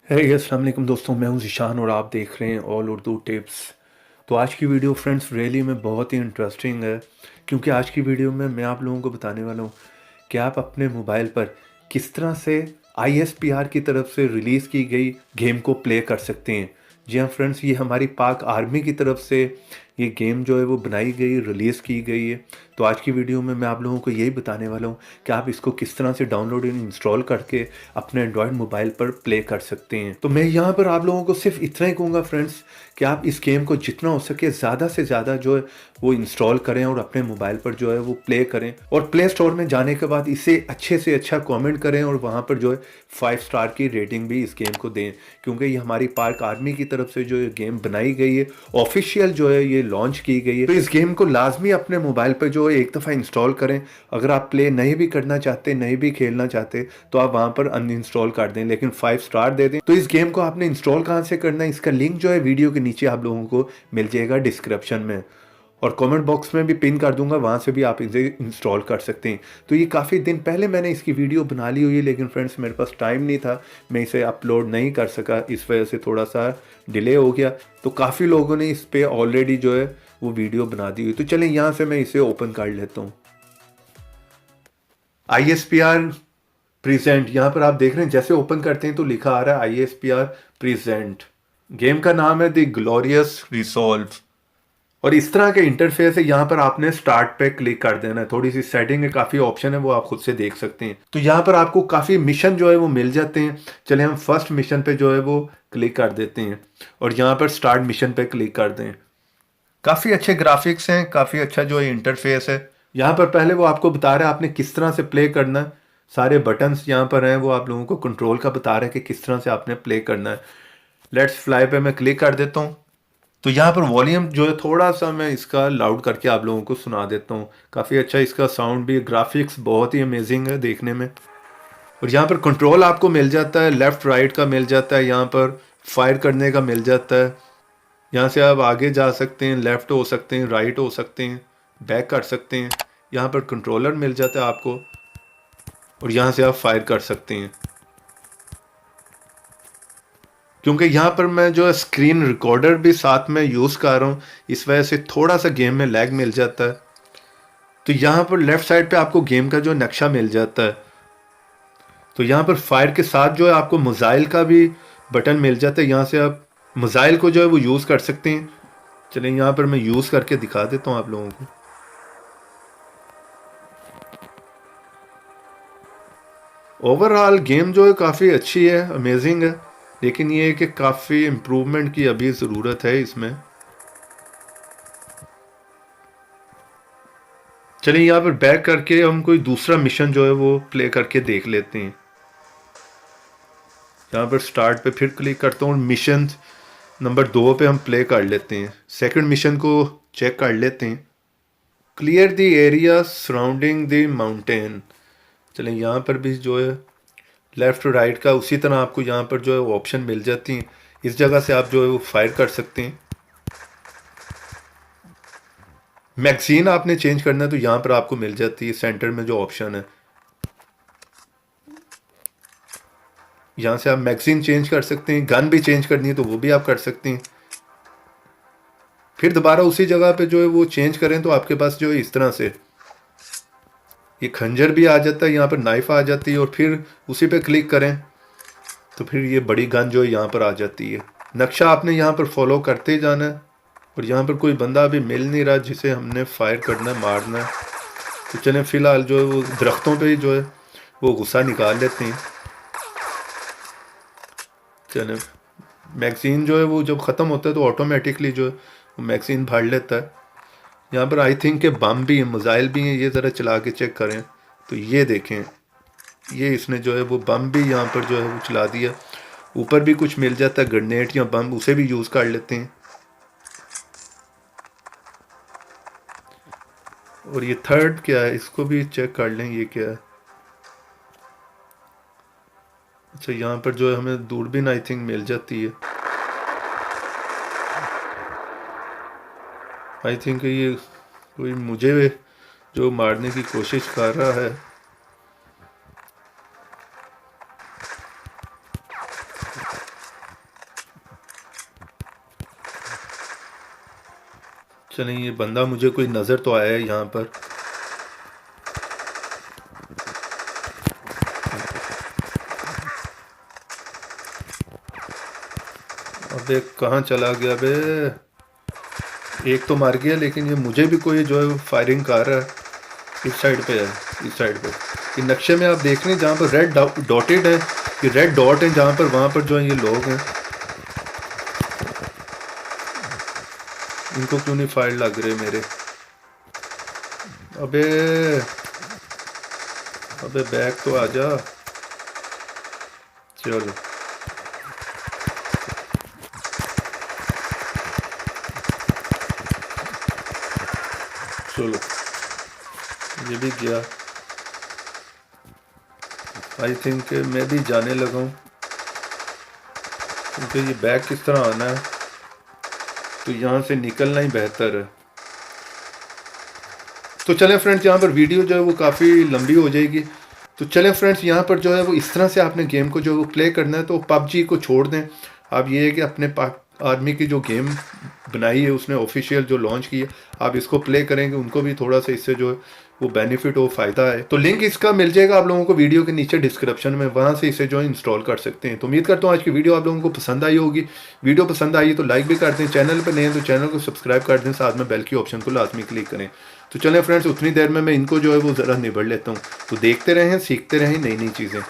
अस्सलाम वालेकुम दोस्तों, मैं हूं ज़ीशान और आप देख रहे हैं ऑल उर्दू टिप्स। तो आज की वीडियो फ्रेंड्स रियली में बहुत ही इंटरेस्टिंग है, क्योंकि आज की वीडियो में मैं आप लोगों को बताने वाला हूं कि आप अपने मोबाइल पर किस तरह से ISPR की तरफ से रिलीज़ की गई गेम को प्ले कर सकते हैं। जी हाँ फ्रेंड्स, ये हमारी पाक आर्मी की तरफ से ये गेम जो है वो बनाई गई, रिलीज़ की गई है। तो आज की वीडियो में मैं आप लोगों को यही बताने वाला हूँ कि आप इसको किस तरह से डाउनलोड एंड इंस्टॉल करके अपने एंड्रॉयड मोबाइल पर प्ले कर सकते हैं। तो मैं यहाँ पर आप लोगों को सिर्फ इतना ही कहूँगा फ्रेंड्स कि आप इस गेम को जितना हो सके ज़्यादा से ज़्यादा जो है वो इंस्टॉल करें और अपने मोबाइल पर जो है वो प्ले करें, और प्ले स्टोर में जाने के बाद इसे अच्छे से अच्छा कमेंट करें और वहाँ पर जो है 5 स्टार की रेटिंग भी इस गेम को दें, क्योंकि ये हमारी पाक आर्मी की तरफ से जो ये गेम बनाई गई है, ऑफिशियल जो है ये लॉन्च की गई है। तो इस गेम को लाजमी अपने मोबाइल पर जो है एक दफ़ा इंस्टॉल करें। अगर आप प्ले नहीं भी करना चाहते, नहीं भी खेलना चाहते, तो आप वहाँ पर अनइंस्टॉल कर दें, लेकिन 5 स्टार दे दें। तो इस गेम को आपने इंस्टॉल कहाँ से करना है, इसका लिंक जो है वीडियो के नीचे आप लोगों को मिल जाएगा डिस्क्रिप्शन में, और कमेंट बॉक्स में भी पिन कर दूंगा, वहाँ से भी आप इसे इंस्टॉल कर सकते हैं। तो ये काफ़ी दिन पहले मैंने इसकी वीडियो बना ली हुई है, लेकिन फ्रेंड्स मेरे पास टाइम नहीं था, मैं इसे अपलोड नहीं कर सका, इस वजह से थोड़ा सा डिले हो गया। तो काफ़ी लोगों ने इस पर ऑलरेडी जो है वो वीडियो बना दी हुई। तो चलें यहाँ से मैं इसे ओपन कर लेता हूँ। ISPR प्रेजेंट, यहाँ पर आप देख रहे हैं, जैसे ओपन करते हैं तो लिखा आ रहा है ISPR प्रेजेंट। गेम का नाम है द ग्लोरियस रिसॉल्व, और इस तरह के इंटरफेस है। यहाँ पर आपने स्टार्ट पे क्लिक कर देना है। थोड़ी सी सेटिंग है, काफ़ी ऑप्शन है, वो आप खुद से देख सकते हैं। तो यहाँ पर आपको काफ़ी मिशन जो है वो मिल जाते हैं। चले हम फर्स्ट मिशन पे जो है वो क्लिक कर देते हैं, और यहाँ पर स्टार्ट मिशन पे क्लिक कर दें। काफ़ी अच्छे ग्राफिक्स हैं, काफ़ी अच्छा जो है इंटरफेस है। यहाँ पर पहले वो आपको बता रहा है आपने किस तरह से प्ले करना है। सारे बटन्स यहाँ पर हैं, वो आप लोगों को कंट्रोल का बता रहा है कि किस तरह से आपने प्ले करना है। लेट्स फ्लाई पे मैं क्लिक कर देता हूँ। तो यहाँ पर वॉल्यूम जो है थोड़ा सा मैं इसका लाउड करके आप लोगों को सुना देता हूँ। काफ़ी अच्छा इसका साउंड भी, ग्राफिक्स बहुत ही अमेजिंग है देखने में। और यहाँ पर कंट्रोल आपको मिल जाता है, लेफ़्ट राइट का मिल जाता है, यहाँ पर फायर करने का मिल जाता है। यहाँ से आप आगे जा सकते हैं, लेफ़्ट हो सकते हैं, राइट हो सकते हैं, बैक कर सकते हैं। यहाँ पर कंट्रोलर मिल जाता है आपको, और यहाँ से आप फायर कर सकते हैं। क्योंकि यहाँ पर मैं जो है स्क्रीन रिकॉर्डर भी साथ में यूज़ कर रहा हूँ, इस वजह से थोड़ा सा गेम में लैग मिल जाता है। तो यहाँ पर लेफ़्ट साइड पे आपको गेम का जो नक्शा मिल जाता है। तो यहाँ पर फायर के साथ जो है आपको मिसाइल का भी बटन मिल जाता है, यहाँ से आप मिसाइल को जो है वो यूज़ कर सकते हैं। चलें यहाँ पर मैं यूज़ करके दिखा देता हूँ आप लोगों को। ओवरऑल गेम जो है काफ़ी अच्छी है, अमेजिंग है, लेकिन ये है कि काफ़ी इम्प्रूवमेंट की अभी ज़रूरत है इसमें। चलिए यहाँ पर बैक करके हम कोई दूसरा मिशन जो है वो प्ले करके देख लेते हैं। यहाँ पर स्टार्ट पे फिर क्लिक करता हूँ, मिशन नंबर 2 पे हम प्ले कर लेते हैं। सेकंड मिशन को चेक कर लेते हैं। Clear the area surrounding the mountain. चलें यहाँ पर भी जो है लेफ़्ट राइट का उसी तरह आपको यहाँ पर जो है वो ऑप्शन मिल जाती हैं। इस जगह से आप जो है वो फायर कर सकते हैं। मैगजीन आपने चेंज करना है तो यहाँ पर आपको मिल जाती है सेंटर में जो ऑप्शन है, यहाँ से आप मैगजीन चेंज कर सकते हैं। गन भी चेंज करनी है तो वो भी आप कर सकते हैं। फिर दोबारा उसी जगह पे जो है वो चेंज करें तो आपके पास जो है इस तरह से ये खंजर भी आ जाता है, यहाँ पर नाइफ आ जाती है, और फिर उसी पे क्लिक करें तो फिर ये बड़ी गन जो है यहाँ पर आ जाती है। नक्शा आपने यहाँ पर फॉलो करते जाना है, और यहाँ पर कोई बंदा अभी मिल नहीं रहा जिसे हमने फायर करना है, मारना है। तो चलें फ़िलहाल जो है वो दरख्तों पे ही जो है वो गुस्सा निकाल लेते हैं। चलें, मैगज़ीन जो है वो जब ख़त्म होता है तो ऑटोमेटिकली जो है वो मैगज़ीन भर लेता है। यहाँ पर आई थिंक के बम भी हैं, मिसाइल भी हैं, ये ज़रा चला के चेक करें। तो ये देखें, ये इसने जो है वो बम भी यहाँ पर जो है वो चला दिया। ऊपर भी कुछ मिल जाता है, ग्रेनेड या बम, उसे भी यूज़ कर लेते हैं। और ये थर्ड क्या है, इसको भी चेक कर लें, ये क्या है। अच्छा, यहाँ पर जो है हमें दूरबीन आई थिंक मिल जाती है। आई थिंक ये कोई मुझे जो मारने की कोशिश कर रहा है। चलें, ये बंदा मुझे कोई नज़र तो आया है यहाँ पर। अबे कहाँ चला गया बे? एक तो मार गया, लेकिन ये मुझे भी कोई जो है फायरिंग कर रहा है। इस साइड पे है, इस साइड पे। ये नक्शे में आप देख रहे हैं जहाँ पर रेड डॉटेड है, ये रेड डॉट है जहाँ पर, वहाँ पर जो है ये लोग हैं। इनको क्यों नहीं फायर लग रहे मेरे? अबे अबे बैक तो आ जा। चलो चलो, ये भी गया। आई थिंक मैं भी जाने लगा हूँ, क्योंकि ये बैक किस तरह आना है, तो यहाँ से निकलना ही बेहतर है। तो चलें फ्रेंड्स, यहाँ पर वीडियो जो है वो काफ़ी लंबी हो जाएगी। तो चलें फ्रेंड्स, यहाँ पर जो है वो इस तरह से आपने गेम को जो है वो प्ले करना है। तो पबजी को छोड़ दें आप, ये है कि अपने पाक आर्मी की जो गेम बनाई है उसने ऑफिशियल जो लॉन्च की है, आप इसको प्ले करेंगे, उनको भी थोड़ा सा इससे जो है वो बेनिफिट हो, फ़ायदा है। तो लिंक इसका मिल जाएगा आप लोगों को वीडियो के नीचे डिस्क्रिप्शन में, वहाँ से इसे जो है इंस्टॉल कर सकते हैं। तो उम्मीद करता हूँ आज की वीडियो आप लोगों को पसंद आई होगी। वीडियो पसंद आई तो लाइक भी कर दें, चैनल पर नए हैं तो चैनल को सब्सक्राइब कर दें, साथ में बेल की ऑप्शन को लाजमी क्लिक करें। तो चलें फ्रेंड्स, उतनी देर में मैं इनको जो है वो ज़रा निबड़ लेता हूँ। तो देखते रहें, सीखते रहें नई नई चीज़ें।